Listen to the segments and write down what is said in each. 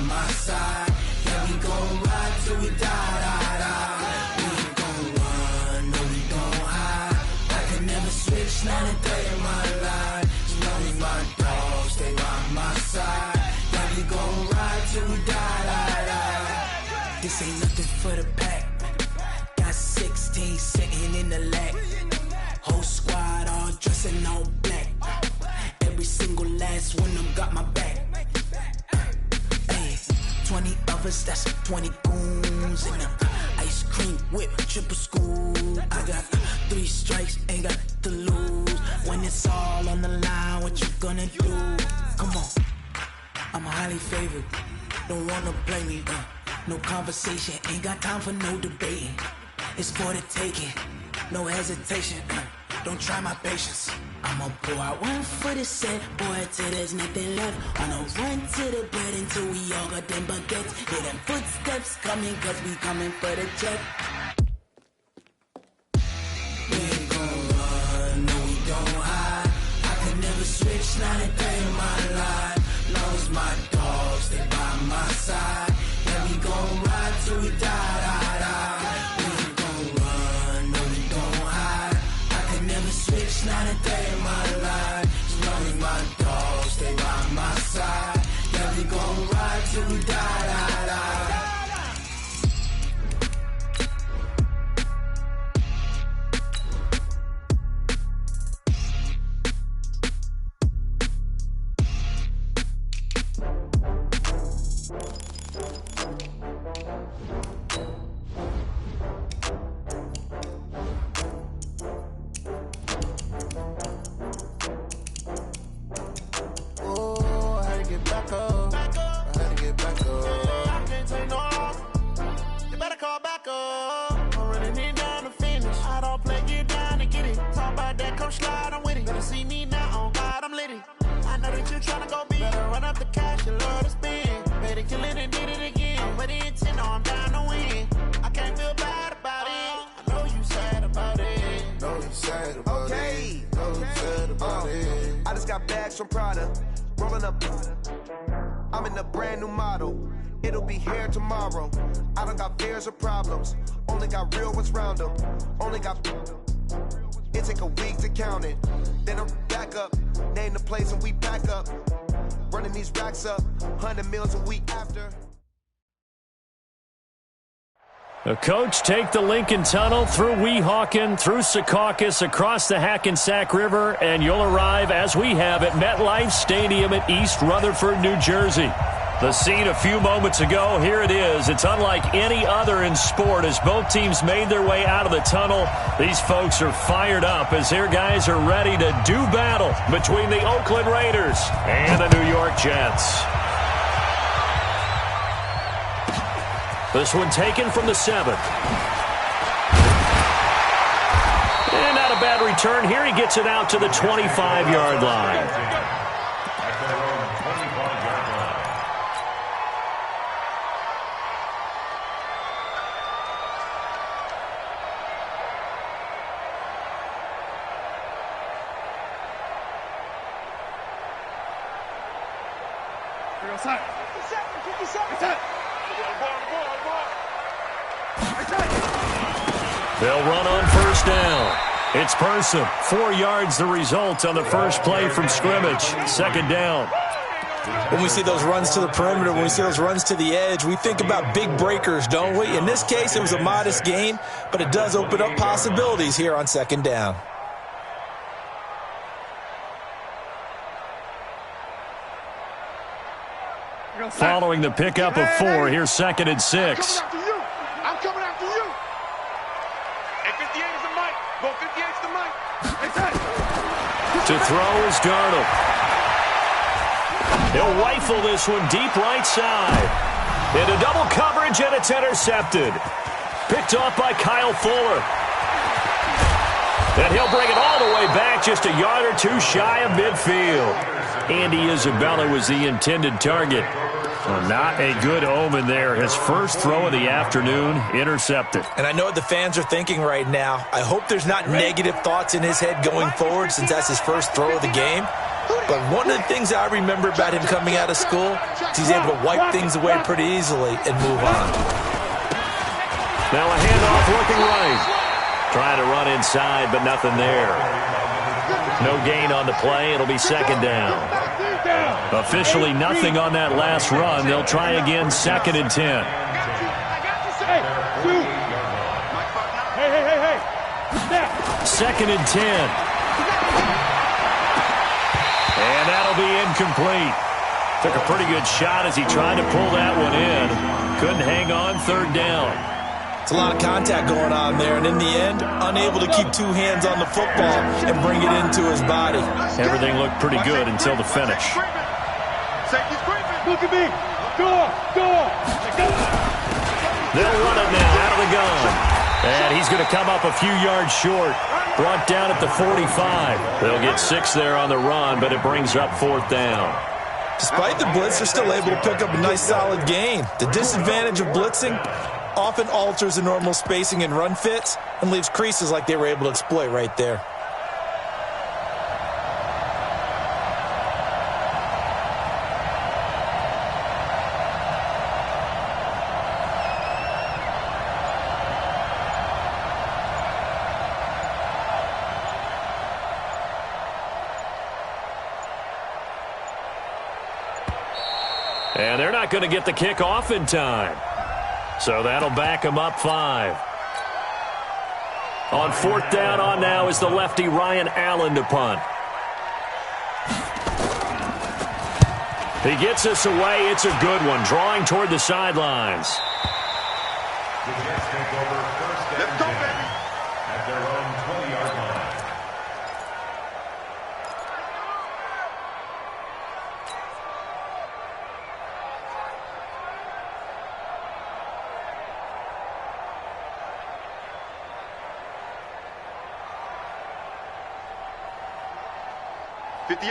my side. Yeah, we gon' ride till we die, die, die. We ain't gon' run, no, we gon' hide. I can never switch, not a day in my life. As long as my dogs stay by my side. Yeah, we gon' ride till we die, die, die. This ain't nothing for the pack. Got 16 sitting in the lap. Whole squad all dressing all black. Every single last one of them got my back. Hey, 20 of us, that's 20 goons in them. Ice cream whip, triple scoop. I got 3 strikes, ain't got to lose. When it's all on the line, what you gonna do? Come on, I'm highly favored. Don't wanna play me, no conversation, ain't got time for no debating. It's for the taking, no hesitation. Don't try my patience. I'ma pour out one for the set, boy, till there's nothing left. I'ma run to the bread until we all got them baguettes. Hear them footsteps coming, cause we coming for the check. We ain't gon' run, no, we don't hide. I can never switch, not a day in my life. Long as my dogs stay by my side. Yeah, we gon' ride till we die, die, die. We ain't gon' run, no, we don't hide. I can never switch, not a day in my life. As long as my dogs stay by my side. Yeah, we gon' ride till we die, die, die. From Prada, rolling up. I'm in a brand new model. It'll be here tomorrow. I don't got fears or problems. Only got real ones round them. Only got. It take a week to count it. Then I'm back up. Name the place and we back up. Running these racks up. 100 meals a week after. The coach take the Lincoln Tunnel through Weehawken, through Secaucus, across the Hackensack River, and you'll arrive, as we have, at MetLife Stadium at East Rutherford, New Jersey. The scene a few moments ago, here it is. It's unlike any other in sport as both teams made their way out of the tunnel. These folks are fired up as their guys are ready to do battle between the Oakland Raiders and the New York Jets. This one taken from the 7th. And not a bad return here. He gets it out to the 25-yard line. They'll run on first down. It's Person. 4 yards the result on the first play from scrimmage. Second down. When we see those runs to the perimeter, when we see those runs to the edge, we think about big breakers, don't we? In this case, it was a modest gain, but it does open up possibilities here on second down. Following the pickup of 4, here's 2nd and 6. I'm coming after you. And 58 is the mic. Go 58's the mic. To throw is Darnold. He'll rifle this one deep right side. Into double coverage, and it's intercepted. Picked off by Kyle Fuller. And he'll bring it all the way back, just a yard or two shy of midfield. Andy Isabella was the intended target. Well, not a good omen there. His first throw of the afternoon, intercepted. And I know what the fans are thinking right now. I hope there's not negative thoughts in his head going forward since that's his first throw of the game. But one of the things I remember about him coming out of school is he's able to wipe things away pretty easily and move on. Now a handoff looking right. Trying to run inside, but nothing there. No gain on the play. It'll be second down. Officially nothing on that last run. They'll try again, 2nd and 10. Hey. 2nd and 10. And that'll be incomplete. Took a pretty good shot as he tried to pull that one in. Couldn't hang on, 3rd down. It's a lot of contact going on there, and in the end, unable to keep 2 hands on the football and bring it into his body. Everything looked pretty good until the finish. Look at me. Go. They'll run it now out of the gun. And he's going to come up a few yards short. Brought down at the 45. They'll get 6 there on the run, but it brings up 4th down. Despite the blitz, they're still able to pick up a nice solid gain. The disadvantage of blitzing often alters the normal spacing and run fits and leaves creases like they were able to exploit right there. And they're not going to get the kick off in time. So that'll back him up 5. On 4th down on now is the lefty Ryan Allen to punt. He gets us away. It's a good one. Drawing toward the sidelines. Let's go, baby. At their own 20-yard line.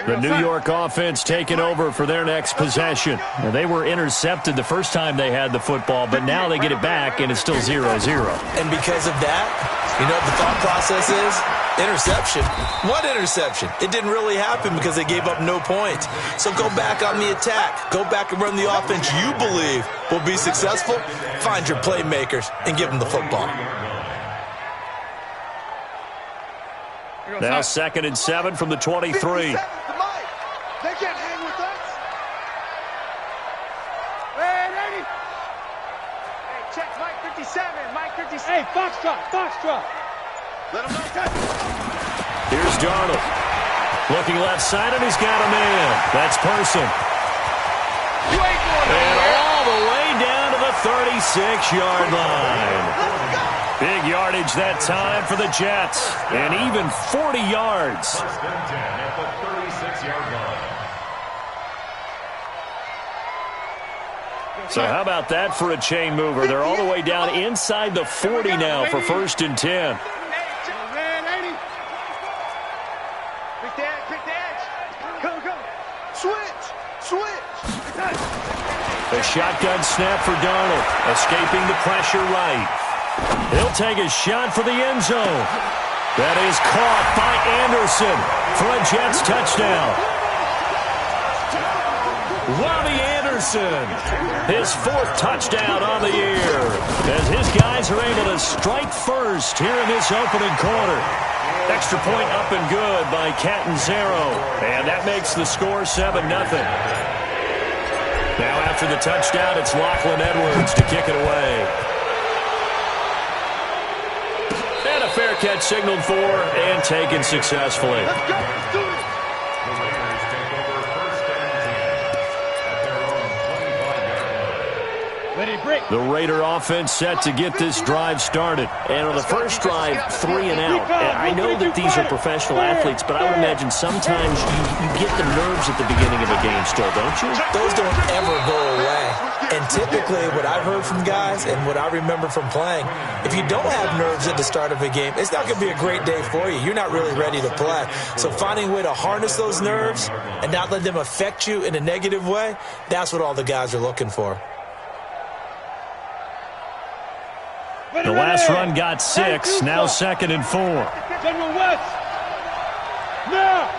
The New York offense taking over for their next possession. Now, they were intercepted the first time they had the football, but now they get it back, and it's still 0-0. And because of that, you know what the thought process is? Interception. What interception? It didn't really happen because they gave up no points. So go back on the attack. Go back and run the offense you believe will be successful. Find your playmakers and give them the football. Now 2nd and 7 from the 23. They can't hang with us. Hey, check Mike 57. Mike 57. Hey, Foxtrot. Let him know. Here's Darnold. Looking left side, and he's got a man. That's Person. You ain't going And nowhere. all the way down to the 36-yard line. Big yardage that time for the Jets. And even 40 yards. 1st and 10 at the 36-yard line. So how about that for a chain mover? They're all the way down inside the 40 now for 1st and 10. Quick edge. Go. Switch. A shotgun snap for Darnold. Escaping the pressure right. He'll take a shot for the end zone. That is caught by Anderson for a Jets touchdown. Robbie Anderson, his 4th touchdown on the year, as his guys are able to strike first here in this opening quarter. Extra point up and good by Catanzaro, and that makes the score 7-0. Now after the touchdown, it's Lachlan Edwards to kick it away. And a fair catch signaled for and taken successfully. Let's do it. The Raiders take over 1st and 10 at their own 25-yard line. Ready, break. The Raider offense set to get this drive started. And on the first drive, 3 and out. And I know that these are professional athletes, but I would imagine sometimes you get the nerves at the beginning of a game still, don't you? Those don't ever go away. And typically what I've heard from guys and what I remember from playing, if you don't have nerves at the start of a game, it's not going to be a great day for you. You're not really ready to play. So finding a way to harness those nerves and not let them affect you in a negative way, that's what all the guys are looking for. The last run got 6, now 2nd and 4. General West. Now.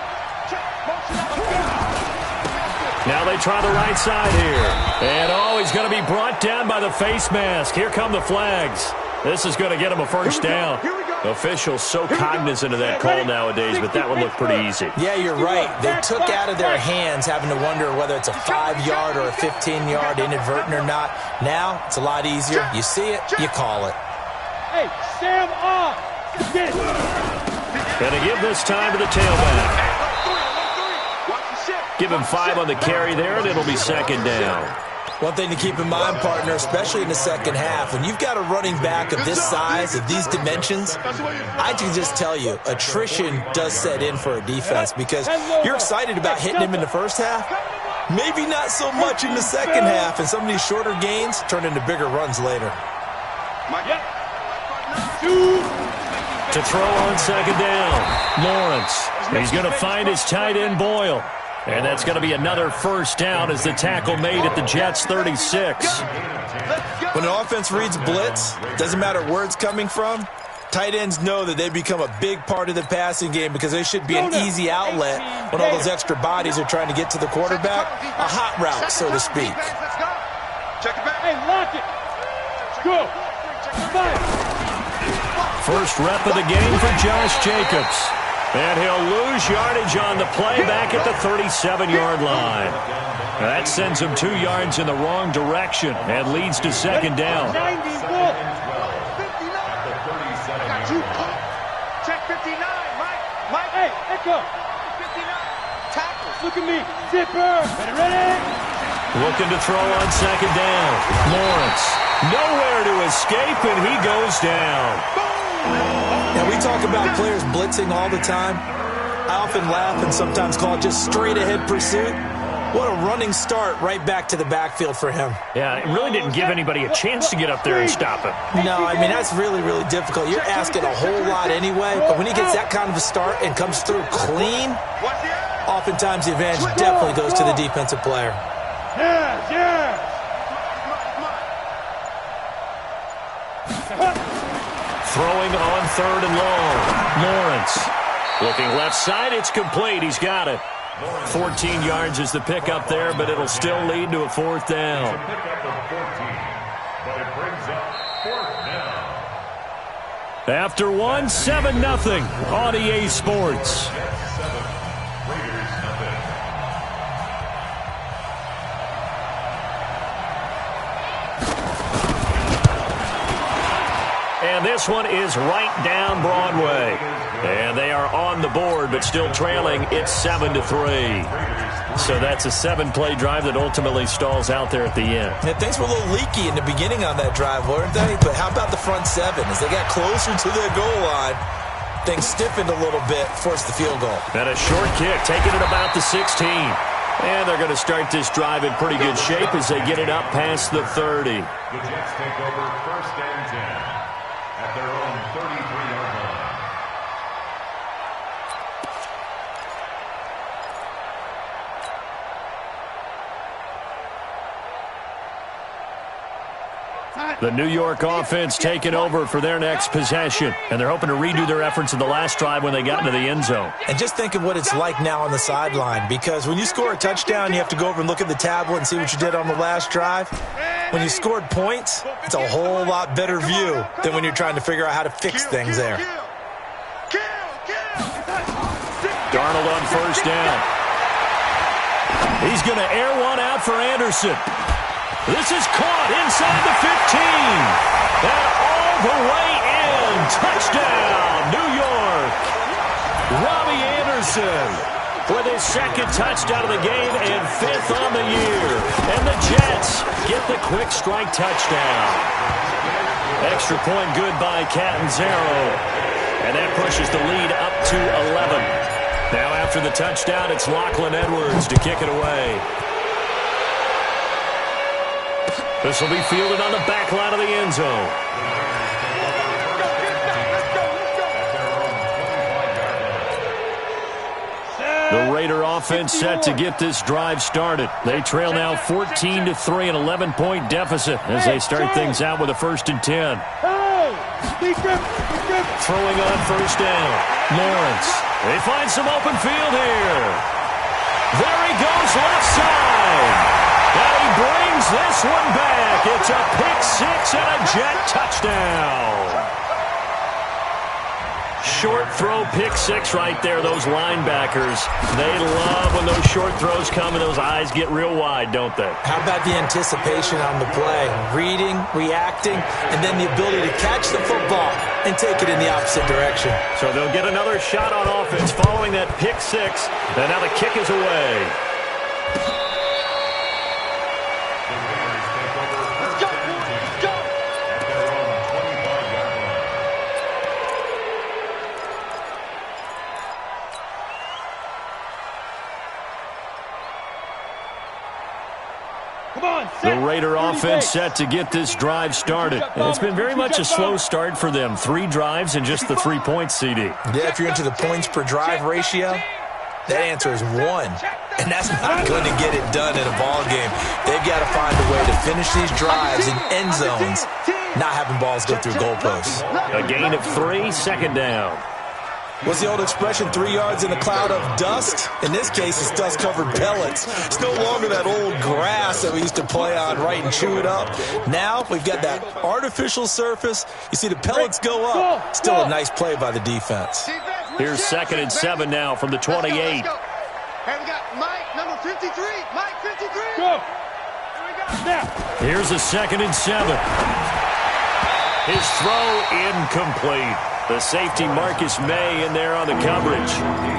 Now they try the right side here. And, oh, he's going to be brought down by the face mask. Here come the flags. This is going to get him a first down. Officials so cognizant of that call nowadays, but that one looked pretty easy. Yeah, you're right. They took out of their hands having to wonder whether it's a 5-yard or a 15-yard inadvertent or not. Now, it's a lot easier. You see it, you call it. Hey, Sam off. Get it. Going to give this time to the tailback. Give him 5 on the carry there, and it'll be second down. One thing to keep in mind, partner, especially in the second half, when you've got a running back of this size, of these dimensions, I can just tell you, attrition does set in for a defense because you're excited about hitting him in the first half. Maybe not so much in the second half, and some of these shorter gains turn into bigger runs later. To throw on second down, Lawrence. He's going to find his tight end, Boyle. And that's going to be another first down as the tackle made at the Jets' 36. When an offense reads blitz, doesn't matter where it's coming from, tight ends know that they become a big part of the passing game because they should be an easy outlet when all those extra bodies are trying to get to the quarterback. A hot route, so to speak. Hey, lock it. Go. Fire. First rep of the game for Josh Jacobs. And he'll lose yardage on the play back at the 37-yard line. That sends him 2 yards in the wrong direction and leads to second down. Check 59, Mike. Hey, Echo. 59. Tackles. Look at me. Zipper. Ready? Looking to throw on second down. Lawrence. Nowhere to escape, and he goes down. Now, we talk about players blitzing all the time. I often laugh and sometimes call it just straight-ahead pursuit. What a running start right back to the backfield for him. Yeah, it really didn't give anybody a chance to get up there and stop him. No, I mean, that's really, really difficult. You're asking a whole lot anyway, but when he gets that kind of a start and comes through clean, oftentimes the advantage definitely goes to the defensive player. Yes. Throwing on third and long. Lawrence. Looking left side, it's complete. He's got it. 14 yards is the pickup there, but it'll still lead to a fourth down. After one, 7-0 on EA Sports. And this one is right down Broadway. And they are on the board, but still trailing. It's 7-3. So that's a 7-play drive that ultimately stalls out there at the end. Yeah, things were a little leaky in the beginning on that drive, weren't they? But how about the front seven? As they got closer to their goal line, things stiffened a little bit, forced the field goal. And a short kick, taking it about the 16. And they're going to start this drive in pretty good shape as they get it up past the 30. The Jets take over first and 10 at their own 33-yard line. The New York offense taking over for their next possession. And they're hoping to redo their efforts in the last drive when they got into the end zone. And just think of what it's like now on the sideline, because when you score a touchdown, you have to go over and look at the tablet and see what you did on the last drive. When you scored points, it's a whole lot better view than when you're trying to figure out how to fix things there. Darnold on first down. He's going to air one out for Anderson. This is caught inside the 15. And all the way in. Touchdown, New York. Robbie Anderson with his second touchdown of the game and 5th on the year. And the Jets get the quick strike touchdown. Extra point good by Catanzaro. And that pushes the lead up to 11. Now after the touchdown, it's Lachlan Edwards to kick it away. This will be fielded on the back line of the end zone. The Raider offense set to get this drive started. They trail now 14-3, an 11-point deficit as they start things out with a 1st and 10. Throwing on first down. Lawrence. They find some open field here. There he goes left side. And he brings this one back. It's a pick six and a Jet touchdown. Short throw pick six right there, those linebackers. They love when those short throws come and those eyes get real wide, don't they? How about the anticipation on the play? Reading, reacting, and then the ability to catch the football and take it in the opposite direction. So they'll get another shot on offense following that pick six. And now the kick is away. The Raider offense set to get this drive started. And it's been very much a slow start for them. 3 drives and just the 3 points, CD. Yeah, if you're into the points per drive ratio, that answer is 1. And that's not going to get it done in a ball game. They've got to find a way to finish these drives in end zones, not having balls go through goalposts. A gain of 3, second down. What's the old expression, 3 yards in a cloud of dust? In this case, it's dust-covered pellets. It's no longer that old grass that we used to play on, right, and chew it up. Now we've got that artificial surface. You see the pellets go up. Still a nice play by the defense. Here's 2nd and 7 now from the 28. Hey, we got Mike, number 53. Mike, 53. Go. Here's a 2nd and 7. His throw incomplete. The safety Marcus May in there on the coverage.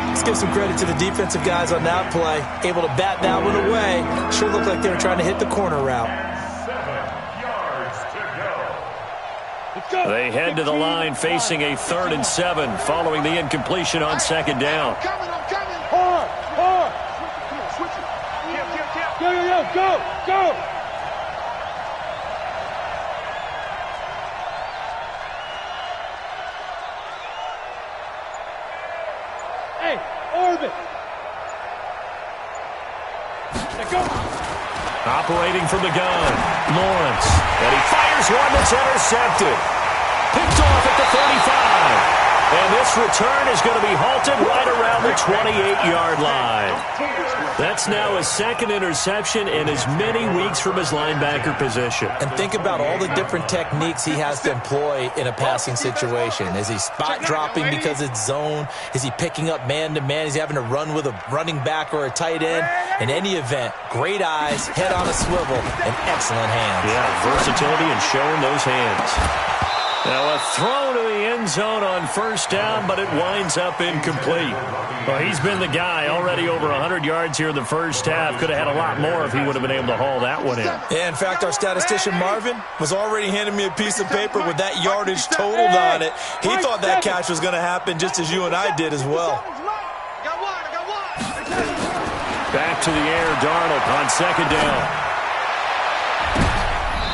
Let's give some credit to the defensive guys on that play. Able to bat that one away. Sure looked like they were trying to hit the corner route. 7 yards to go. They head to the line facing a 3rd and 7 following the incompletion on 2nd down. I'm coming. Hard. Come on, switch it. Go. Hey, Orbit. Go. Operating from the gun, Lawrence. And he fires one that's intercepted. Picked off at the 35. And this return is going to be halted right around the 28-yard line. That's now his 2nd interception in as many weeks from his linebacker position. And think about all the different techniques he has to employ in a passing situation. Is he spot dropping because it's zone? Is he picking up man-to-man? Is he having to run with a running back or a tight end? In any event, great eyes, head on a swivel, and excellent hands. Yeah, versatility and showing those hands. Now a throw to the end zone on 1st down, but it winds up incomplete. Well, he's been the guy already over 100 yards here in the first half. Could have had a lot more if he would have been able to haul that one in. Yeah, in fact, our statistician Marvin was already handing me a piece of paper with that yardage totaled on it. He thought that catch was going to happen just as you and I did as well. Back to the air, Darnold on 2nd down.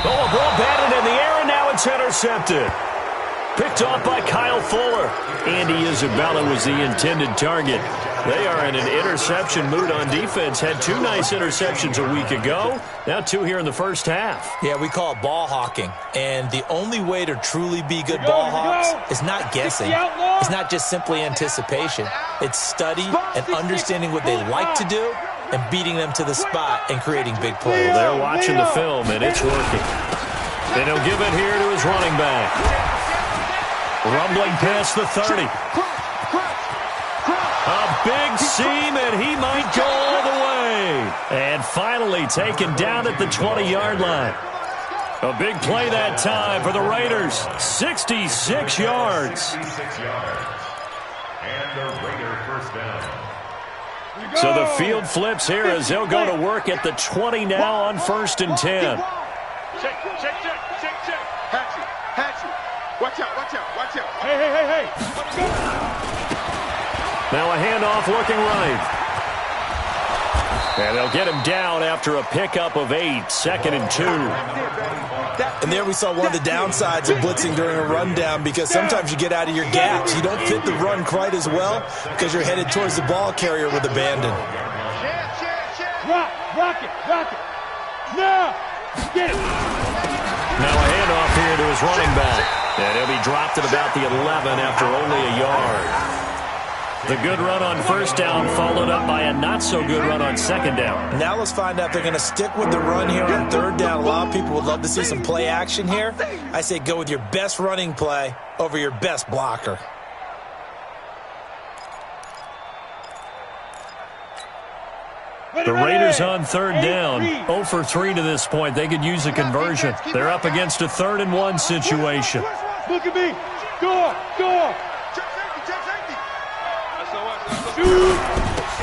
Oh, a ball batted in the air, and now it's intercepted. Picked off by Kyle Fuller. Andy Isabella was the intended target. They are in an interception mood on defense. Had 2 nice interceptions a week ago. Now 2 here in the first half. Yeah, we call it ball hawking. And the only way to truly be good ball hawks is not guessing. It's not just simply anticipation. It's study and understanding what they like to do and beating them to the spot and creating big plays. They're watching the film, and it's working. And he'll give it here to his running back. Rumbling past the 30. A big seam, and he might go all the way. And finally taken down at the 20-yard line. A big play that time for the Raiders. 66 yards. 66 yards. And the Raider 1st down. So the field flips here as they'll go to work at the 20 now on 1st and 10. Check. Hatchet. Watch out. Hey. Now a handoff looking right. And they'll get him down after a pickup of 8, 2nd and 2. And there we saw one of the downsides of blitzing during a rundown, because sometimes you get out of your gaps. You don't fit the run quite as well because you're headed towards the ball carrier with abandon. Rock it. Now, get it. Now a handoff here to his running back. And he'll be dropped at about the 11 after only a yard. The good run on first down followed up by a not-so-good run on second down. Now let's find out if they're going to stick with the run here on third down. A lot of people would love to see some play action here. I say go with your best running play over your best blocker. The Raiders on third down. 0 for 3 to this point. They could use a conversion. They're up against a 3rd and 1 situation. Look at me. Go.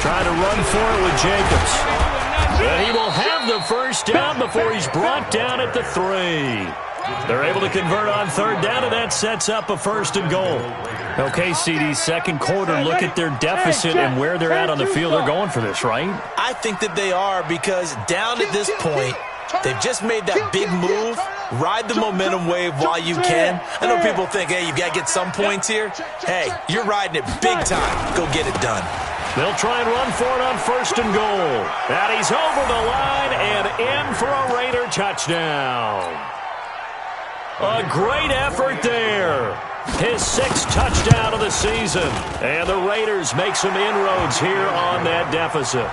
Trying to run for it with Jacobs. And he will have the first down before he's brought down at the 3. They're able to convert on third down, and that sets up a 1st and goal. Okay, CD, second quarter, look at their deficit and where they're at on the field. They're going for this, right? I think that they are, because down at this point, they've just made that big move. Ride the momentum wave while you can. I know people think, hey, you've got to get some points here. Hey, you're riding it big time. Go get it done. They'll try and run for it on 1st and goal. And he's over the line and in for a Raider touchdown. A great effort there. His 6th touchdown of the season. And the Raiders make some inroads here on that deficit.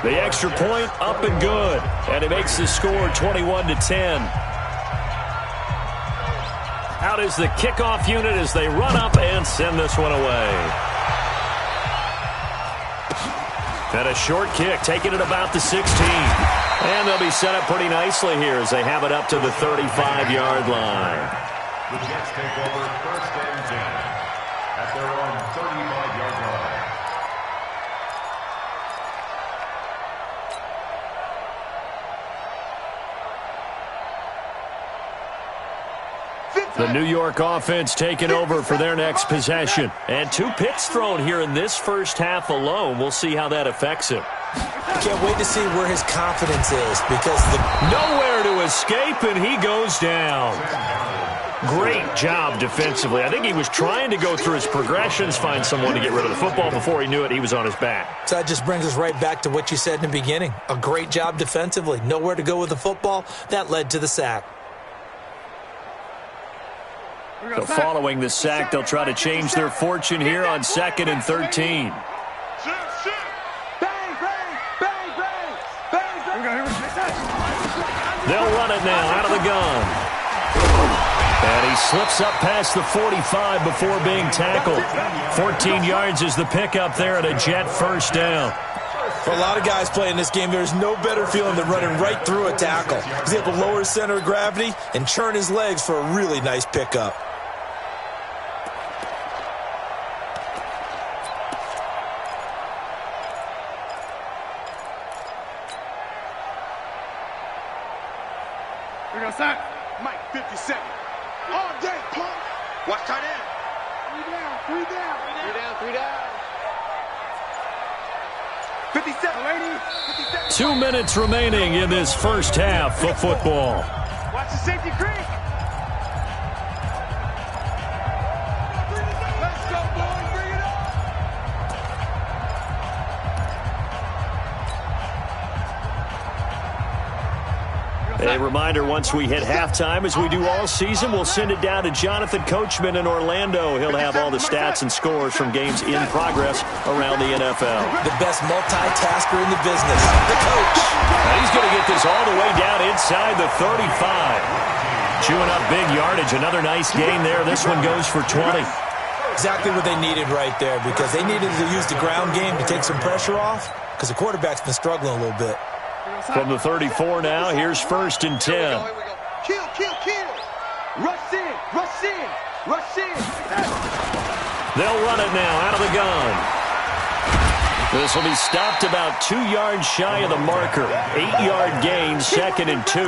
The extra point up and good. And it makes the score 21-10. Out is the kickoff unit as they run up and send this one away. And a short kick, taking it about the 16. And they'll be set up pretty nicely here as they have it up to the 35-yard line. The Jets take over 1st and 10 at their own 35-yard line. The New York offense taking over for their next possession. And 2 picks thrown here in this first half alone. We'll see how that affects him. Can't wait to see where his confidence is, because nowhere to escape, and he goes down. Great job defensively. I think he was trying to go through his progressions, find someone to get rid of the football. Before he knew it, he was on his back. So that just brings us right back to what you said in the beginning. A great job defensively. Nowhere to go with the football. That led to the sack. So following the sack, they'll try to change their fortune here on 2nd and 13. They'll run it now out of the gun. And he slips up past the 45 before being tackled. 14 yards is the pickup there at a Jet 1st down. For a lot of guys playing this game, there's no better feeling than running right through a tackle. He's able to lower his center of gravity and churn his legs for a really nice pickup. Mike, 57. All day, punk. Watch tight end. 3 down. 57, lady. 57. 2 minutes remaining in this first half of football. Watch the safety creek. Let's go, boys. Bring it on. A reminder, once we hit halftime, as we do all season, we'll send it down to Jonathan Coachman in Orlando. He'll have all the stats and scores from games in progress around the NFL. The best multitasker in the business, the coach. And he's going to get this all the way down inside the 35. Chewing up big yardage. Another nice gain there. This one goes for 20. Exactly what they needed right there, because they needed to use the ground game to take some pressure off, because the quarterback's been struggling a little bit. From the 34 now, here's 1st and 10. Kill. Rush in. They'll run it now out of the gun. This will be stopped about 2 yards shy of the marker. 8-yard gain, 2nd and 2.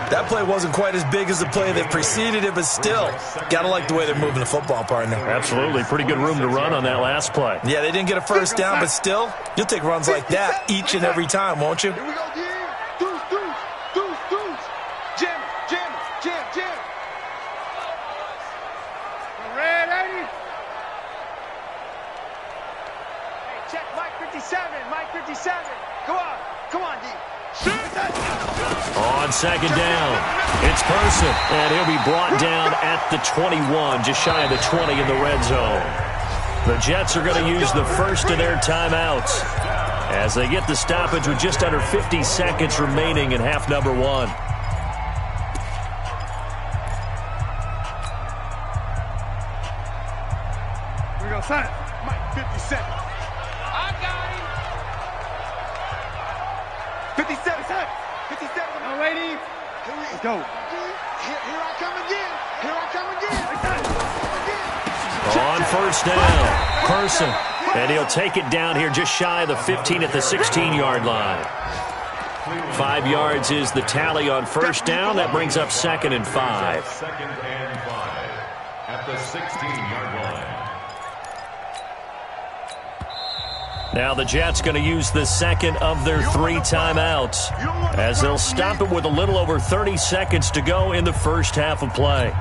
That play wasn't quite as big as the play that preceded it, but still, gotta like the way they're moving the football, partner. Absolutely. Pretty good room to run on that last play. Yeah, they didn't get a 1st down, but still, you'll take runs like that each and every time, won't you? Here we go, Deuce. Jam. Red 80. Hey, check Mike 57. Go on. Come on, D. On 2nd down, it's Person, and he'll be brought down at the 21, just shy of the 20 in the red zone. The Jets are going to use the first of their timeouts as they get the stoppage with just under 50 seconds remaining in half number one. Here we go, son. Mike, 50 seconds. I got him. 57 seconds. 57. No, lady. Let's go. Here I come again. Here I come again. On first down, Person. And he'll take it down here just shy of the 15 at the 16-yard line. 5 yards is the tally on first down. That brings up 2nd and 5. 2nd and 5 at the 16-yard line. Now the Jets going to use the second of their 3 timeouts as they'll stop it with a little over 30 seconds to go in the first half of play.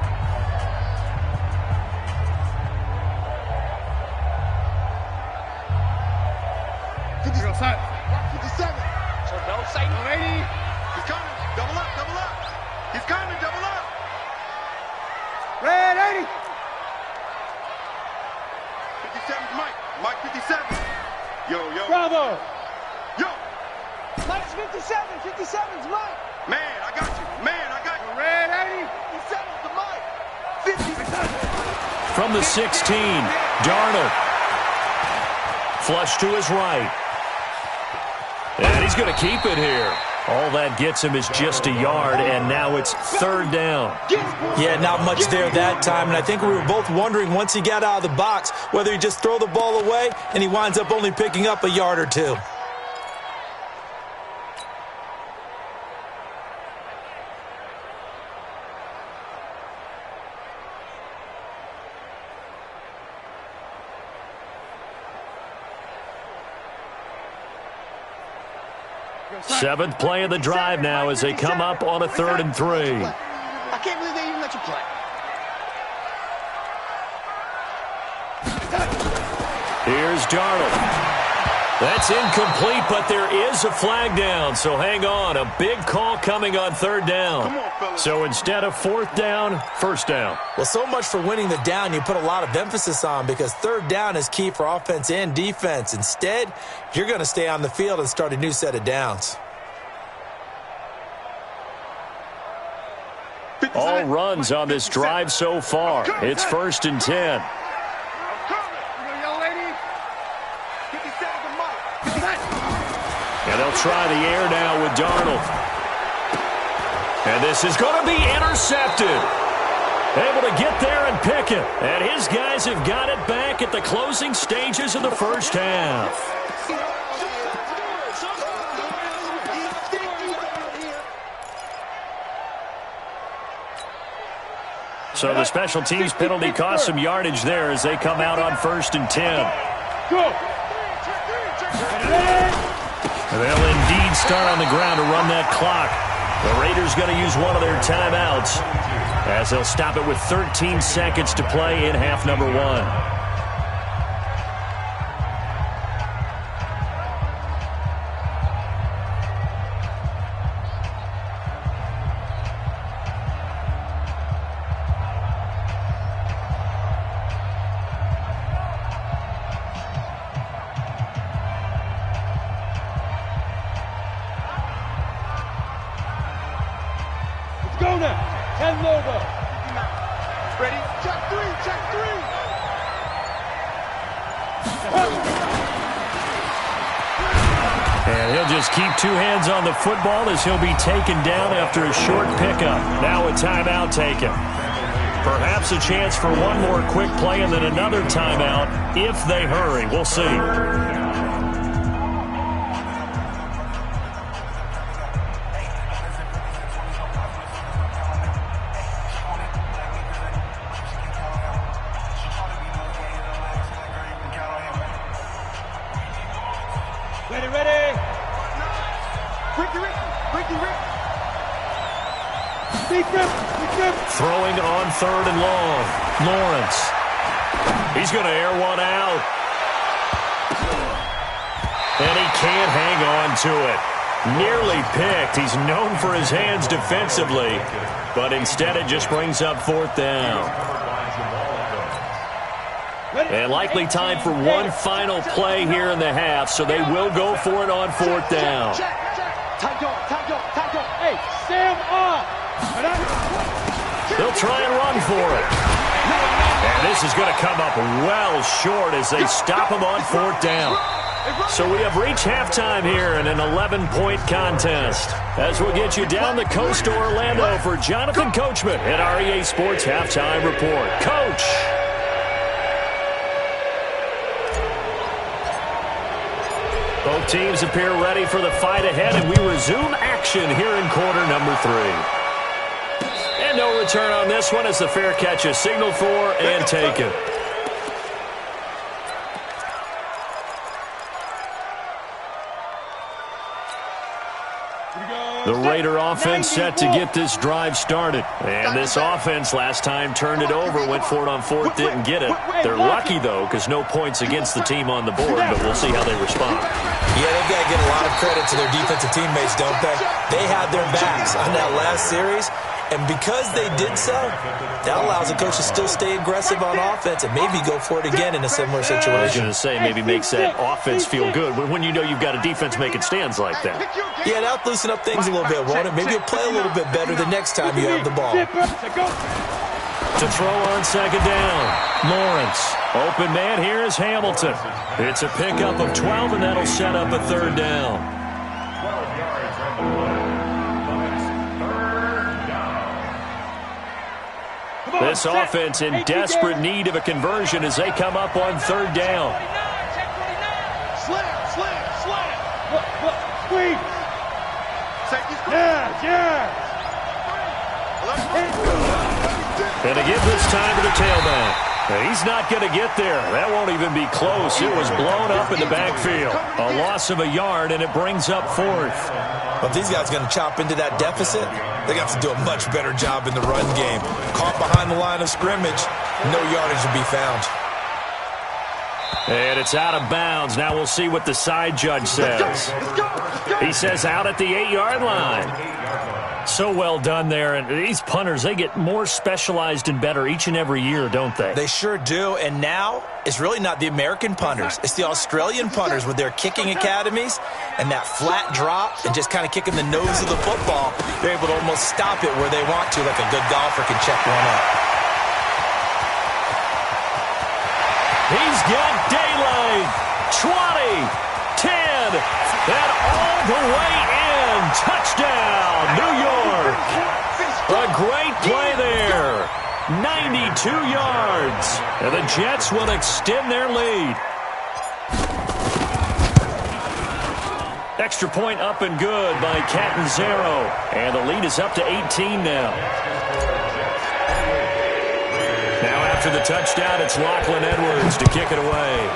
Mike 57. Yo. Bravo. Yo. Mike's 57. 57's Mike. Man, I got you. Red 80. 57's the Mike. 57. From the 16, Darnold. Flush to his right. And he's going to keep it here. All that gets him is just a yard, and now it's 3rd down. Yeah, not much there that time, and I think we were both wondering once he got out of the box whether he'd just throw the ball away, and he winds up only picking up a yard or 2. Seventh play of the drive now as they come up on a 3rd and 3. I can't believe they even let you play. Here's Darnold. That's incomplete, but there is a flag down, so hang on. A big call coming on 3rd down. Come on, fellas. So instead of 4th down, 1st down. Well, so much for winning the down you put a lot of emphasis on because 3rd down is key for offense and defense. Instead, you're going to stay on the field and start a new set of downs. All runs on this drive so far. It's 1st and 10. And they'll try the air now with Darnold. And this is going to be intercepted. Able to get there and pick it. And his guys have got it back at the closing stages of the first half. So the special teams penalty cost some yardage there as they come out on 1st and 10. Go. And they'll indeed start on the ground to run that clock. The Raiders going to use one of their timeouts as they'll stop it with 13 seconds to play in half number 1. Go now. Head over. Ready? Check 3. And he'll just keep 2 hands on the football as he'll be taken down after a short pickup. Now a timeout taken. Perhaps a chance for one more quick play and then another timeout if they hurry. We'll see. Ready. Ricky. Deep grip. Throwing on 3rd and long. Lawrence. He's going to air one out. And he can't hang on to it. Nearly picked. He's known for his hands defensively. But instead it just brings up 4th down. And likely time for one final play here in the half, so they will go for it on 4th down. Hey, Sam off. They'll try and run for it. And this is going to come up well short as they stop him on 4th down. So we have reached halftime here in an 11-point contest. As we'll get you down the coast to Orlando for Jonathan Coachman at our EA Sports Halftime Report. Coach. Both teams appear ready for the fight ahead, and we resume action here in quarter number 3. And no return on this one as the fair catch is signaled for and taken. The Raider offense set to get this drive started. And this offense last time turned it over, went for it on 4th, didn't get it. They're lucky, though, because no points against the team on the board, but we'll see how they respond. Yeah, they've got to get a lot of credit to their defensive teammates, don't they? They had their backs on that last series, and because they did so, that allows the coach to still stay aggressive on offense and maybe go for it again in a similar situation. I was going to say, maybe makes that offense feel good when you know you've got a defense making stands like that. Yeah, that'll loosen up things a little bit, won't it? Maybe you'll play a little bit better the next time you have the ball. To throw on 2nd down, Lawrence. Open man here is Hamilton. It's a pickup of 12, and that'll set up a 3rd down. 12 yards on the play. This offense in desperate need of a conversion as they come up on 3rd down. Slam. Squeeze. Yeah. And to give this time to the tailback. He's not going to get there. That won't even be close. It was blown up in the backfield. A loss of a yard, and it brings up 4th. But these guys are going to chop into that deficit. They got to do a much better job in the run game. Caught behind the line of scrimmage, no yardage to be found. And it's out of bounds. Now we'll see what the side judge says. He says out at the 8-yard line. So well done there. And these punters, they get more specialized and better each and every year, don't they? They sure do. And now it's really not the American punters. It's the Australian punters with their kicking academies and that flat drop and just kind of kicking the nose of the football. They're able to almost stop it where they want to, like a good golfer can check one up. He's got daylight. 20, 10, and all the way in. Touchdown, New York. A great play there. 92 yards. And the Jets will extend their lead. Extra point up and good by Catanzaro. And the lead is up to 18 now. Now after the touchdown, it's Lachlan Edwards to kick it away.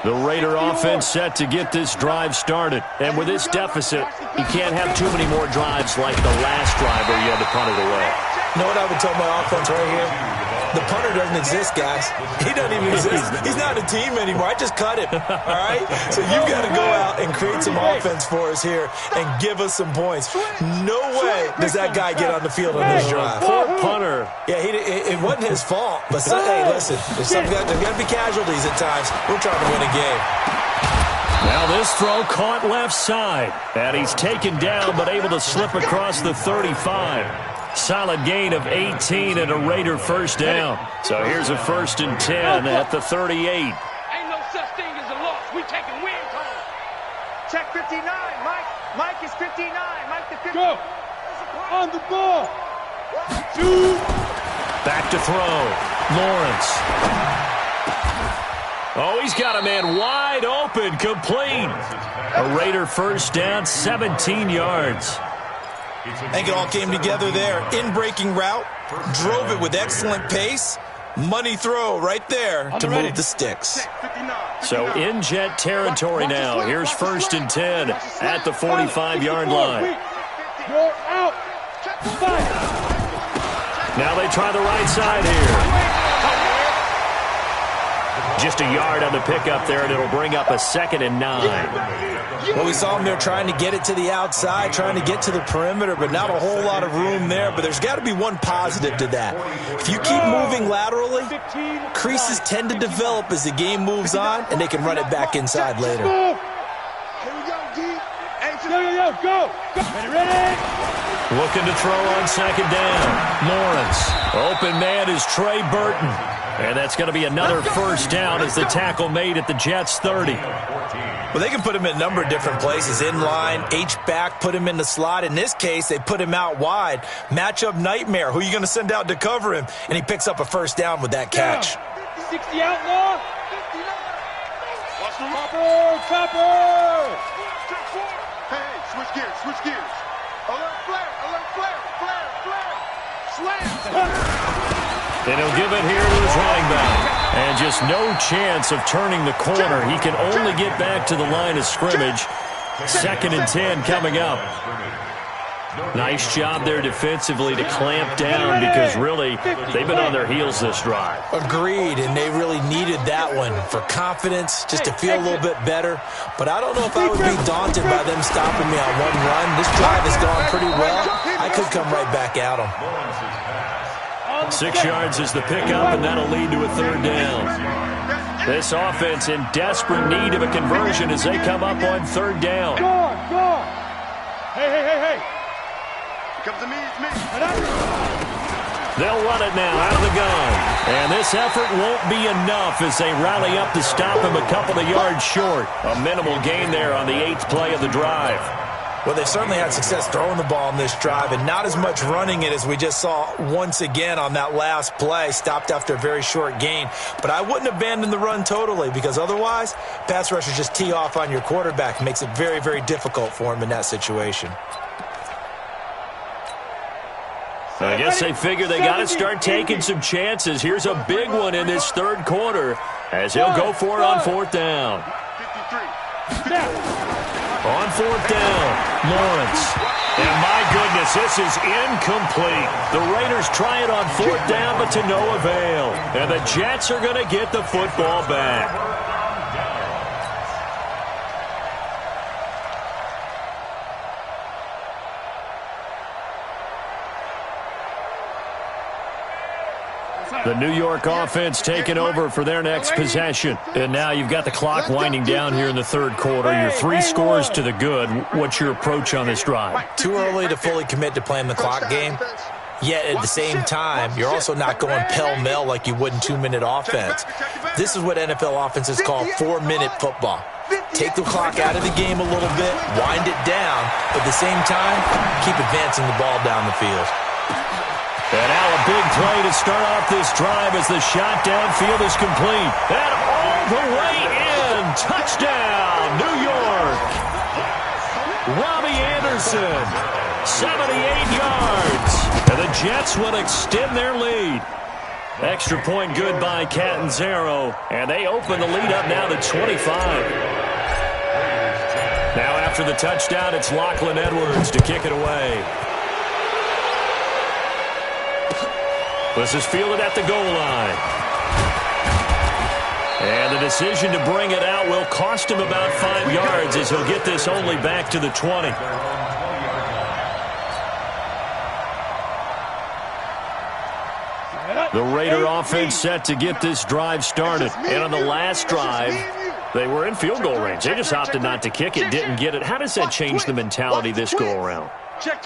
The Raider offense set to get this drive started. And with this deficit, you can't have too many more drives like the last drive where you had to punt it away. You know what I would tell my offense right here? The punter doesn't exist, guys. He doesn't even exist. He's not a team anymore. I just cut him, all right? So you've got to go out and create some offense for us here and give us some points. No way does that guy get on the field on this drive. Poor punter. Yeah, it wasn't his fault. But, hey, listen, there's got to be casualties at times. We're trying to win a game. Now this throw caught left side. And he's taken down but able to slip across the 35. Solid gain of 18 and a Raider first down. So here's a 1st and 10 at the 38. Ain't no such thing as a loss. We taking wins home. Check 59, Mike. Mike is 59. Mike the 50. Go. On the ball. Shoot. Back to throw. Lawrence. Oh, he's got a man wide open, complete. A Raider first down, 17 yards. I think it all came together there. In-breaking route, drove it with excellent pace. Money throw right there to move the sticks. So in Jet territory now. Here's 1st and 10 at the 45-yard line. You're out. Now they try the right side here. Just a yard on the pickup there, and it'll bring up a 2nd and 9. Well, we saw him there trying to get it to the outside, trying to get to the perimeter, but not a whole lot of room there. But there's got to be one positive to that. If you keep moving laterally, creases tend to develop as the game moves on, and they can run it back inside later. Here we go, D. Go. Ready. Looking to throw on 2nd down. Lawrence. Open man is Trey Burton. And that's going to be another first down as the tackle made at the Jets' 30. Well, they can put him in a number of different places. In line, H-back, put him in the slot. In this case, they put him out wide. Matchup nightmare. Who are you going to send out to cover him? And he picks up a first down with that catch. 60 outlaw. Chopper. Hey, switch gears. Alert flare. Slam. And he'll give it here to his running back. And just no chance of turning the corner. He can only get back to the line of scrimmage. 2nd and 10 coming up. Nice job there defensively to clamp down because really they've been on their heels this drive. Agreed, and they really needed that one for confidence, just to feel a little bit better. But I don't know if I would be daunted by them stopping me on one run. This drive has gone pretty well. I could come right back at them. 6 yards is the pickup, and that'll lead to a 3rd down. This offense in desperate need of a conversion as they come up on 3rd down. Go. Hey. Comes to me. They'll run it now out of the gun. And this effort won't be enough as they rally up to stop him a couple of yards short. A minimal gain there on the 8th play of the drive. Well, they certainly had success throwing the ball in this drive and not as much running it as we just saw once again on that last play. Stopped after a very short gain. But I wouldn't abandon the run totally because otherwise, pass rushers just tee off on your quarterback. It makes it very, very difficult for him in that situation. I guess they figure they got to start taking some chances. Here's a big one in this 3rd quarter as he'll go for it on 4th down. 53. On 4th down, Lawrence. And my goodness, this is incomplete. The Raiders try it on 4th down, but to no avail. And the Jets are going to get the football back. The New York offense taking over for their next possession. And now you've got the clock winding down here in the 3rd quarter. You're 3 scores to the good. What's your approach on this drive? Too early to fully commit to playing the clock game. Yet at the same time, you're also not going pell-mell like you would in 2-minute offense. This is what NFL offenses call 4-minute football. Take the clock out of the game a little bit, wind it down, but at the same time, keep advancing the ball down the field. And now a big play to start off this drive as the shot downfield is complete. And all the way in. Touchdown, New York. Robbie Anderson, 78 yards. And the Jets will extend their lead. Extra point good by Catanzaro. And they open the lead up now to 25. Now after the touchdown, it's Lachlan Edwards to kick it away. This is fielded at the goal line. And the decision to bring it out will cost him about 5 yards as he'll get this only back to the 20. The Raider offense set to get this drive started. And on the last drive, they were in field goal range. They just opted not to kick it, didn't get it. How does that change the mentality this go-around?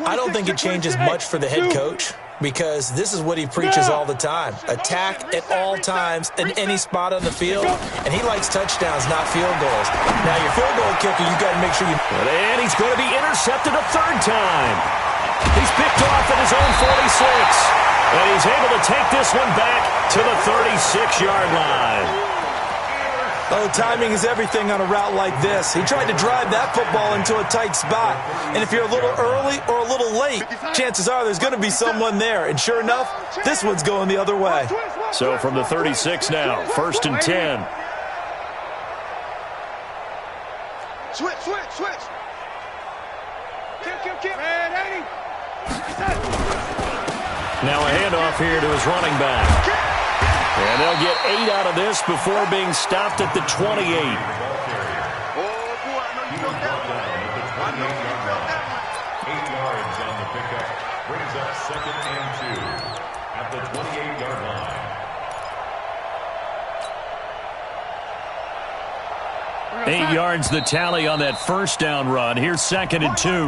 I don't think it changes much for the head coach because this is what he preaches all the time. Attack at all times in any spot on the field, and he likes touchdowns, not field goals. Now, your field goal kicker, you got to make sure you... And he's going to be intercepted a 3rd time. He's picked off at his own 46. And he's able to take this one back to the 36-yard line. Oh, timing is everything on a route like this. He tried to drive that football into a tight spot. And if you're a little early or a little late, chances are there's going to be someone there. And sure enough, this one's going the other way. So from the 36 now, 1st and 10. Switch. Kill. Man, 80. Now a handoff here to his running back. And they'll get 8 out of this before being stopped at the 28. Oh, boy, I know you felt that one. I know you felt that one. 8 yards on the pickup. Brings up 2nd and 2 at the 28-yard line. 8 yards the tally on that first down run. Here's 2nd and 2.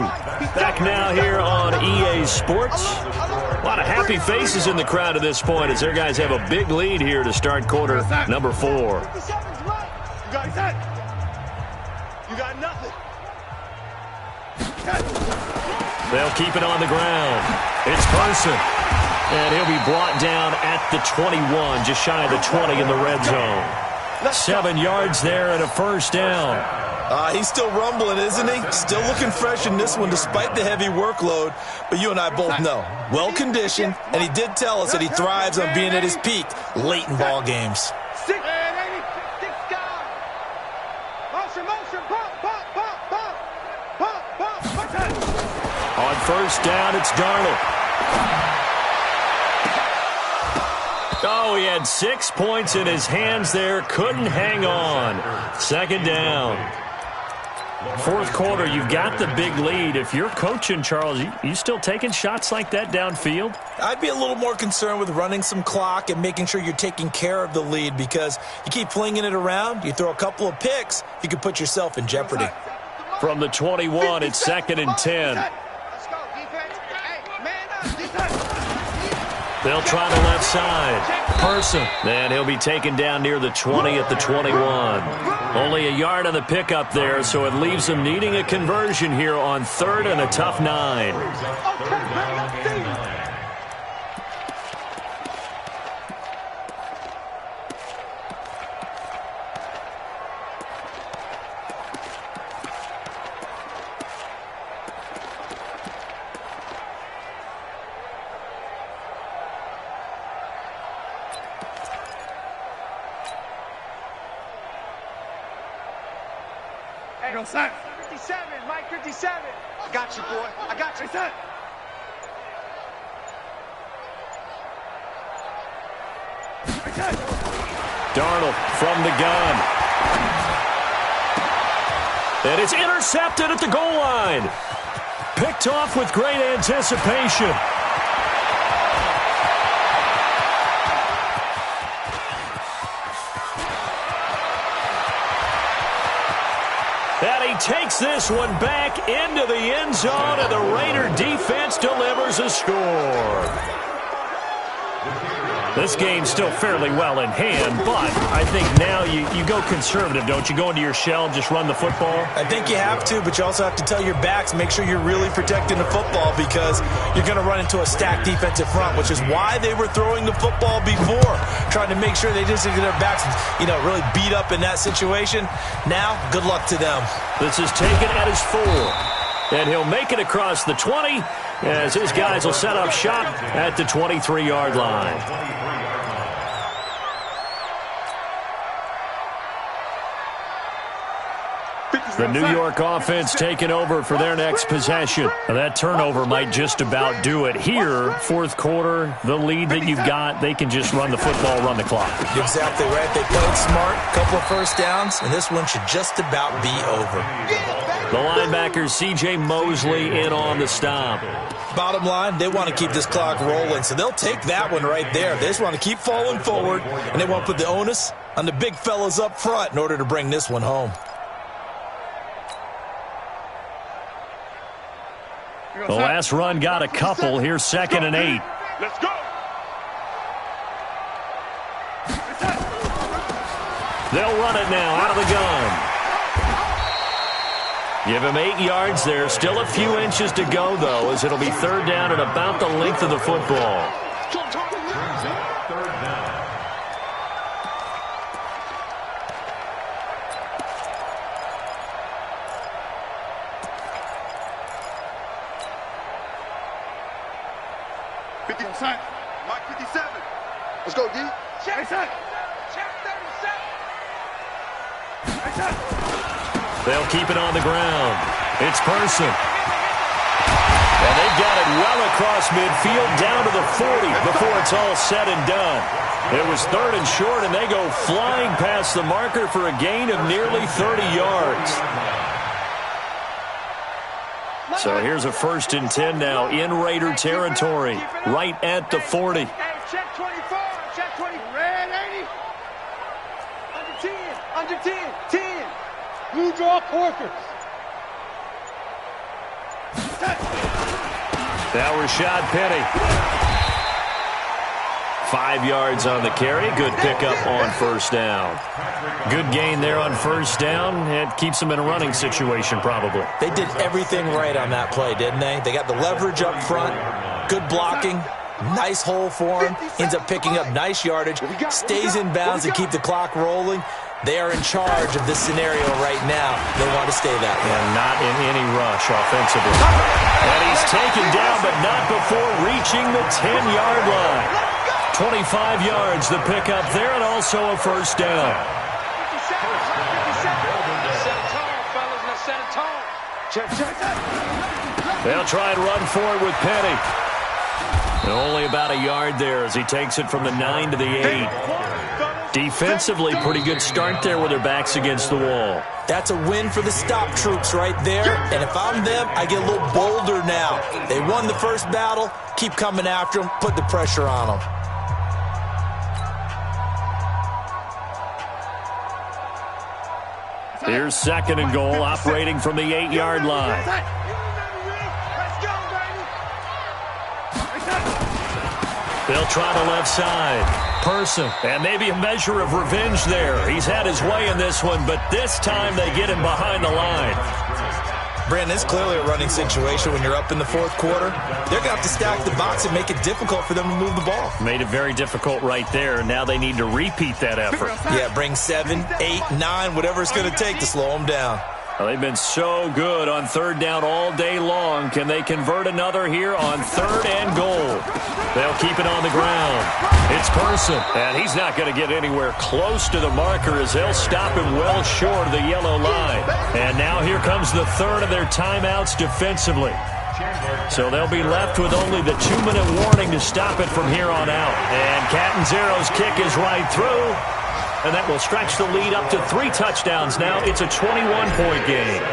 Back now here on EA Sports. A lot of happy faces in the crowd at this point as their guys have a big lead here to start quarter number 4. You got that? You got nothing. They'll keep it on the ground. It's Person. And he'll be brought down at the 21, just shy of the 20 in the red zone. 7 yards there and a first down. He's still rumbling, isn't he? Still looking fresh in this one despite the heavy workload. But you and I both know, well-conditioned, and he did tell us that he thrives on being at his peak late in ball games. On first down, it's Darnold. Oh, he had 6 points in his hands there. Couldn't hang on. 2nd down. 4th quarter, you've got the big lead. If you're coaching, Charles, you still taking shots like that downfield? I'd be a little more concerned with running some clock and making sure you're taking care of the lead because you keep flinging it around, you throw a couple of picks, you can put yourself in jeopardy. From the 21, it's 2nd and 10. They'll try the left side. Person. And he'll be taken down near the 20 at the 21. Only a yard on the pickup there, so it leaves them needing a conversion here on 3rd and a tough 9. Go, son. 57, Mike 57. I got you, boy. I got you, son. Darnold from the gun. And it's intercepted at the goal line. Picked off with great anticipation. And he takes this one back into the end zone, and the Raider defense delivers a score. This game's still fairly well in hand, but I think now you go conservative, don't you? Go into your shell and just run the football? I think you have to, but you also have to tell your backs, make sure you're really protecting the football because you're going to run into a stacked defensive front, which is why they were throwing the football before, trying to make sure they just get their backs, really beat up in that situation. Now, good luck to them. This is taken at his 4. And he'll make it across the 20 as his guys will set up shop at the 23-yard line. The New York offense taking over for their next possession. Now that turnover might just about do it. Here, 4th quarter, the lead that you've got, they can just run the football, run the clock. Exactly right. They played smart, couple of first downs, and this one should just about be over. The linebacker, C.J. Mosley, in on the stop. Bottom line, they want to keep this clock rolling, so they'll take that one right there. They just want to keep falling forward, and they want to put the onus on the big fellas up front in order to bring this one home. The last run got a couple. Here's 2nd and 8. Let's go. They'll run it now out of the gun. Give him 8 yards there. Still a few inches to go, though, as it'll be 3rd down and about the length of the football. Mike 57. Let's go, D. Check 37. They'll keep it on the ground. It's Person. And they've got it well across midfield down to the 40 before it's all said and done. It was 3rd and short, and they go flying past the marker for a gain of nearly 30 yards. So here's a 1st and 10 now in Raider territory, right at the 40. Check 24, check 20. Red 80. Under 10, 10. Blue draw Corkers. That was Rashad Penny. 5 yards on the carry. Good pickup on 1st down. Good gain there on 1st down. It keeps them in a running situation probably. They did everything right on that play, didn't they? They got the leverage up front, good blocking, nice hole for him, ends up picking up nice yardage, stays in bounds to keep the clock rolling. They are in charge of this scenario right now. They want to stay that way. And not in any rush offensively. And he's taken down, but not before reaching the 10-yard line. 25 yards, the pickup there, and also a 1st down. They'll try and run for it with Penny. And only about a yard there as he takes it from the 9 to the 8. Defensively, pretty good start there with their backs against the wall. That's a win for the stop troops right there. And if I'm them, I get a little bolder now. They won the first battle. Keep coming after them. Put the pressure on them. Here's 2nd and goal, operating from the 8-yard line. They'll try the left side. Person. And maybe a measure of revenge there. He's had his way in this one, but this time they get him behind the line. Brandon, it's clearly a running situation when you're up in the 4th quarter. They're going to have to stack the box and make it difficult for them to move the ball. Made it very difficult right there. Now they need to repeat that effort. Yeah, bring 7, 8, 9, whatever it's going to take to slow them down. Well, they've been so good on 3rd down all day long. Can they convert another here on 3rd and goal? They'll keep it on the ground. It's Person, and he's not going to get anywhere close to the marker as they'll stop him well short of the yellow line. And now here comes the 3rd of their timeouts defensively. So they'll be left with only the 2-minute warning to stop it from here on out. And Catanzaro's kick is right through. And that will stretch the lead up to 3 touchdowns now. It's a 21-point game.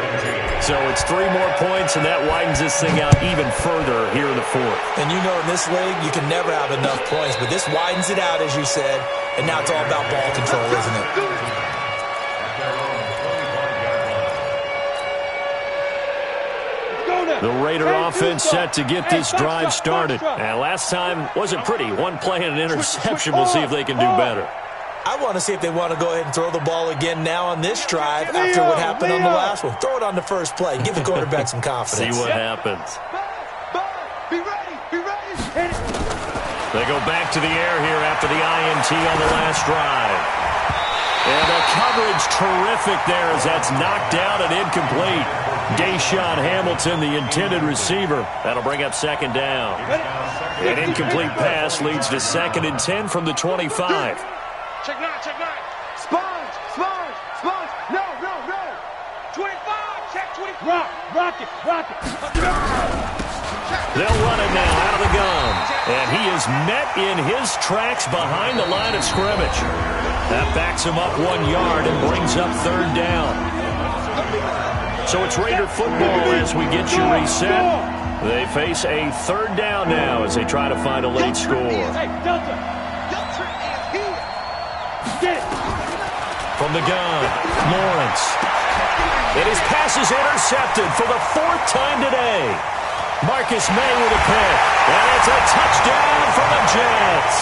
So it's 3 more points, and that widens this thing out even further here in the 4th. And you know in this league, you can never have enough points. But this widens it out, as you said. And now it's all about ball control, isn't it? The Raider offense set to get this drive started. And last time wasn't pretty. One play and an interception. We'll see if they can do better. I want to see if they want to go ahead and throw the ball again now on this drive after what happened on the last one. Throw it on the first play. Give the quarterback some confidence. See what happens. Be ready, be ready. They go back to the air here after the INT on the last drive. And the coverage terrific there as that's knocked down and incomplete. Deshaun Hamilton, the intended receiver. That'll bring up 2nd down. An incomplete pass leads to 2nd and 10 from the 25. Check 9, check 9. Sponge, sponge, sponge. No, no, no. 25, check 25. Rock it. They'll run it now out of the gun. And he is met in his tracks behind the line of scrimmage. That backs him up 1 yard and brings up 3rd down. So it's Raider football as we get you reset. They face a 3rd down now as they try to find a late score. Hey, Delta. From the gun, Lawrence. And his pass is intercepted for the 4th time today. Marcus May with a pick. And it's a touchdown for the Jets.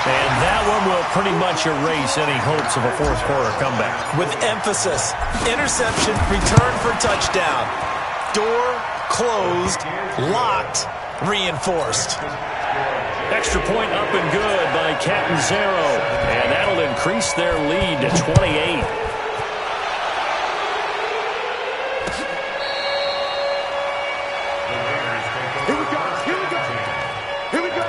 And that one will pretty much erase any hopes of a 4th quarter comeback. With emphasis, interception, return for touchdown. Door closed, locked, reinforced. Extra point up and good by Catanzaro. And that'll increase their lead to 28. Here we go.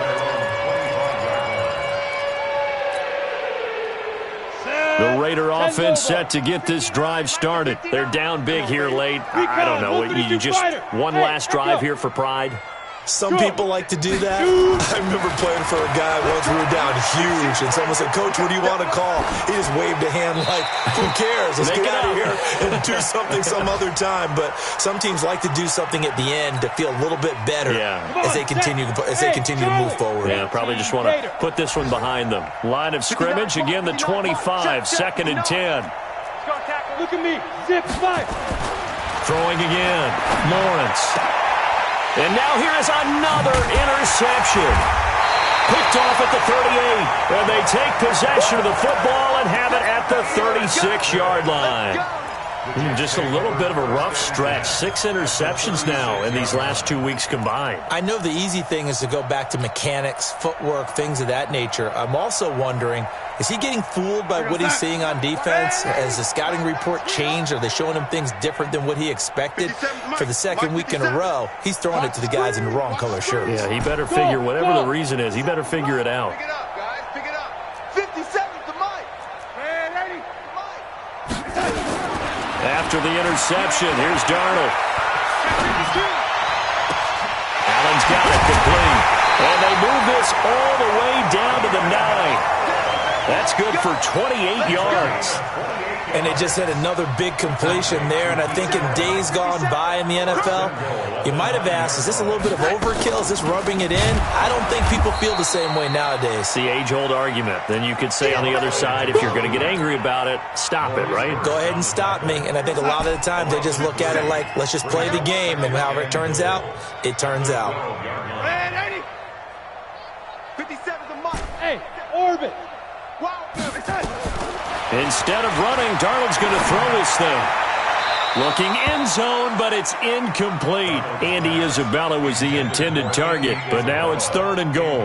The Raider offense set to get this drive started. They're down big here late. I don't know. You just one last drive here for pride? Some people like to do that. I remember playing for a guy once. We were down huge, and someone said, "Coach, what do you want to call?" He just waved a hand like, "Who cares? Let's get out of here and do something some other time." But some teams like to do something at the end to feel a little bit better as they continue to move forward. Yeah, probably just want to put this one behind them. Line of scrimmage again. The 25, 2nd and 10. Look at me. Zip 5. Throwing again. Lawrence. And now here is another interception. Picked off at the 38. And they take possession of the football and have it at the 36-yard line. Just a little bit of a rough stretch. 6 interceptions now in these last 2 weeks combined. I know the easy thing is to go back to mechanics, footwork, things of that nature. I'm also wondering, is he getting fooled by what he's seeing on defense? Has the scouting report changed? Are they showing him things different than what he expected? For the second week in a row, he's throwing it to the guys in the wrong color shirts. Yeah, he better figure, whatever the reason is, he better figure it out. Pick it up, guys. Pick it up. 57 to Mike. Man, ready? Mike. After the interception, here's Darnold. Allen's got it complete. And they move this all the way down to the 9. That's good for 28 yards. And they just had another big completion there. And I think in days gone by in the NFL, you might have asked, is this a little bit of overkill? Is this rubbing it in? I don't think people feel the same way nowadays. It's the age-old argument. Then you could say on the other side, if you're going to get angry about it, stop it, right? Go ahead and stop me. And I think a lot of the time they just look at it like, let's just play the game. And however it turns out, it turns out. Man, 80. 57 to Mike. Hey, orbit. Wow. Instead of running, Darnold's going to throw this thing. Looking end zone, but it's incomplete. Andy Isabella was the intended target, but now it's 3rd and goal.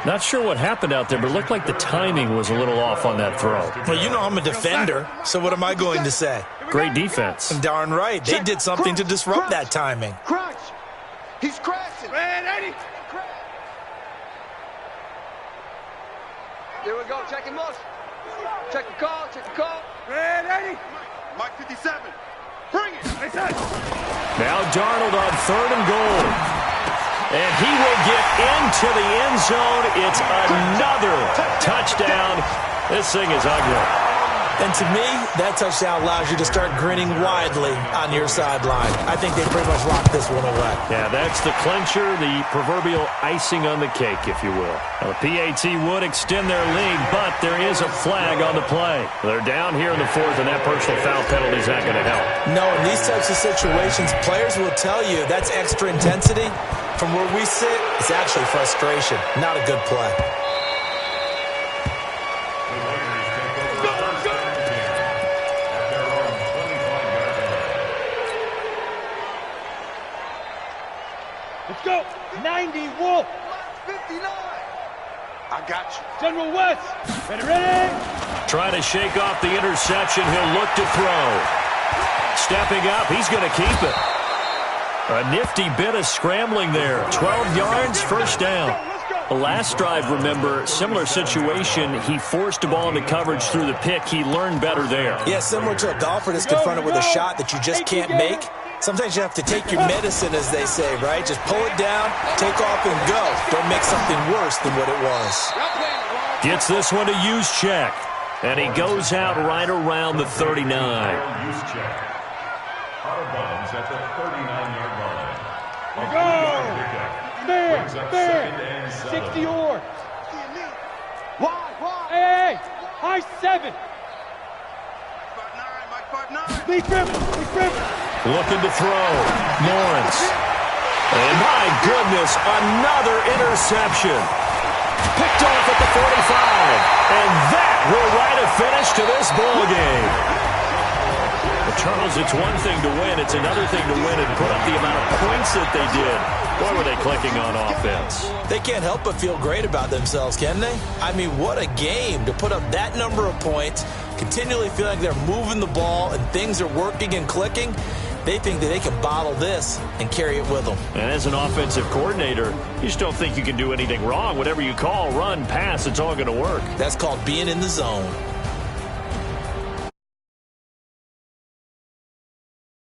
Not sure what happened out there, but it looked like the timing was a little off on that throw. Well, you know I'm a defender, so what am I going to say? Great defense. Darn right. They did something to disrupt that timing. Crunch. He's crashing. Man, 80. Here we go. Check him motion. Check the call. Check the call. Man, 80. Mike 57. Bring it. Now Darnold on 3rd and goal. And he will get into the end zone. It's another touchdown. This thing is ugly. And to me, that touchdown allows you to start grinning widely on your sideline. I think they pretty much locked this one away. Yeah, that's the clincher, the proverbial icing on the cake, if you will. Now, the PAT would extend their lead, but there is a flag on the play. They're down here in the 4th, and that personal foul penalty is not going to help. No, in these types of situations, players will tell you that's extra intensity. From where we sit, it's actually frustration, not a good play. Let's go. 90, Wolf. 59. I got you. General West. Ready. Trying to shake off the interception. He'll look to throw. Stepping up. He's going to keep it. A nifty bit of scrambling there. 12 yards, 1st down. The last drive, remember, similar situation. He forced the ball into coverage through the pick. He learned better there. Yeah, similar to a golfer that's confronted with a shot that you just can't make. Sometimes you have to take your medicine, as they say, right? Just pull it down, take off, and go. Don't make something worse than what it was. Gets this one to Juszczyk. And he goes out right around the 39. Juszczyk. Out of bounds at the 39-yard line. There. 60 or. Why? Hey. High 7. 5'9", Mike 5'9". Lee Griffin. Looking to throw. Lawrence. And my goodness, another interception. Picked off at the 45. And that will write a finish to this ball game. Well, Charles, it's one thing to win. It's another thing to win and put up the amount of points that they did. Boy, were they clicking on offense. They can't help but feel great about themselves, can they? I mean, what a game to put up that number of points, continually feeling like they're moving the ball and things are working and clicking. They think that they can bottle this and carry it with them. And as an offensive coordinator, you just don't think you can do anything wrong. Whatever you call, run, pass, it's all going to work. That's called being in the zone.